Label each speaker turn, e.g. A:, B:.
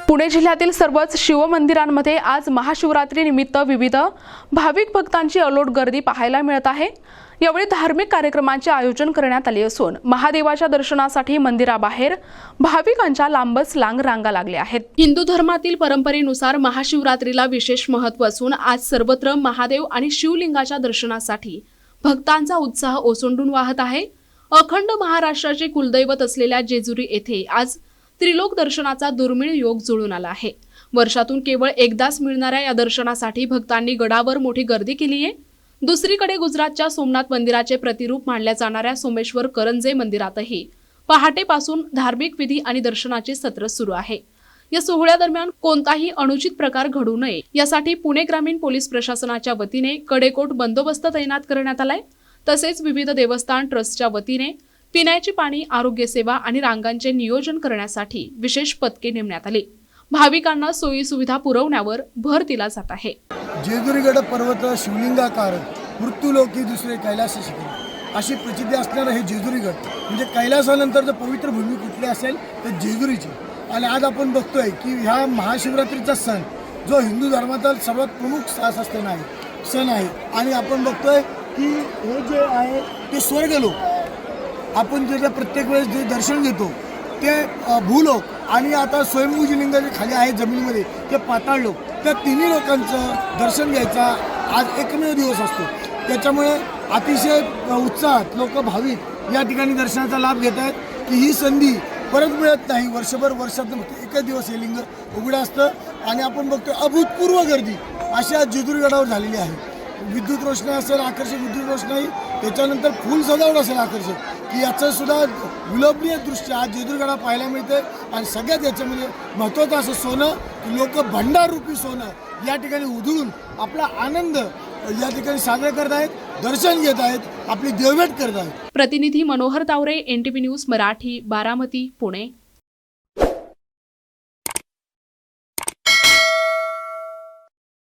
A: पुणे जिल्ह्यातील सर्वच शिवमंदिरांमध्ये आज महाशिवरात्री निमित्त विविध भाविक भक्तांची अलोट गर्दी पाहायला मिळत आहे। यावेळी धार्मिक कार्यक्रमांचे आयोजन करण्यात आले असून महादेवाच्या दर्शनासाठी मंदिराबाहेर भाविकांच्या लांबच लांब रांगा लागल्या आहेत। हिंदू धर्मातील परंपरेनुसार महाशिवरात्रीला विशेष महत्त्व असून आज सर्वत्र महादेव आणि शिवलिंगाच्या दर्शनासाठी भक्तांचा उत्साह ओसंडून वाहत आहे। अखंड महाराष्ट्राचे कुलदैवत असलेल्या जेजुरी येथे आज त्रिलोक दर्शनाचा दुर्मिळ योग जुळून आला आहे। वर्षातून केवळ एकदाच मिळणाऱ्या या दर्शनासाठी भक्तांनी गडावर मोठी गर्दी केली आहे। दुसरीकडे गुजरातच्या सोमनाथ मंदिराचे प्रतिरूप मानल्या जाणाऱ्या सोमेश्वर करंजे मंदिरातही पहाटेपासून धार्मिक विधी आणि दर्शनाचे सत्र सुरू आहे। या सोहळ्यादरम्यान कोणताही अनुचित प्रकार घडू नये यासाठी पुणे ग्रामीण पोलीस प्रशासनाच्या वतीने कडेकोट बंदोबस्त तैनात करण्यात आलाय। तसेच विविध देवस्थान ट्रस्टच्या वतीने पिण्याचे पाणी, आरोग्य सेवा आणि रांगांचे नियोजन करण्यासाठी विशेष पथके नेमण्यात आली। भाविकांना सोयी सुविधा पुरवण्यावर भर दिला जात आहे।
B: जेजुरीगड पर्वत शिवलिंगाकार मृत्यूलोकी दुसरे कैलास शिखर अशी प्रसिद्धी असणारे हे जेजुरीगड म्हणजे कैलासानंतर जर पवित्र भूमी कुठली असेल तर जेजुरीची। आणि आज आपण बघतोय की ह्या महाशिवरात्रीचा सण जो हिंदू धर्माचा सर्वात प्रमुख सण आहे आणि आपण बघतोय की हे जे आहे ते स्वर्गलोक, आपण जे प्रत्येक वेळेस जे दर्शन घेतो ते भूलोक आणि आता स्वयंभूजी खाली आहे जमिनीमध्ये ते पाताळ लोक, त्या तिन्ही लोकांचं दर्शन घ्यायचा आज एकमेव दिवस असतो। त्याच्यामुळे अतिशय उत्साहात लोक भाविक या ठिकाणी दर्शनाचा लाभ घेत आहेत की ही संधी परत मिळत नाही। वर्षातून एकच दिवस हे लिंग उघडं असतं आणि आपण बघतो अभूतपूर्व गर्दी अशा जेजुरीगडावर झालेली आहे। विद्युत रोषणाई असेल, आकर्षक विद्युत रोषणाई, त्याच्यानंतर फुल सजावट असेल आकर्षक, की याचं सुद्धा विलोभनीय दृश्य आज जेजुरीगडावर पाहायला मिळते। आणि सगळ्यात याच्यामध्ये महत्त्वाचं असं सोनं की लोक भंडाररूपी सोनं या ठिकाणी उधळून आपला आनंद या ठिकाणी साजरा करत आहेत, दर्शन घेत आहेत, आपली देवभेट करत आहेत।
A: प्रतिनिधी मनोहर तावरे, NTV न्यूज मराठी, बारामती, पुणे।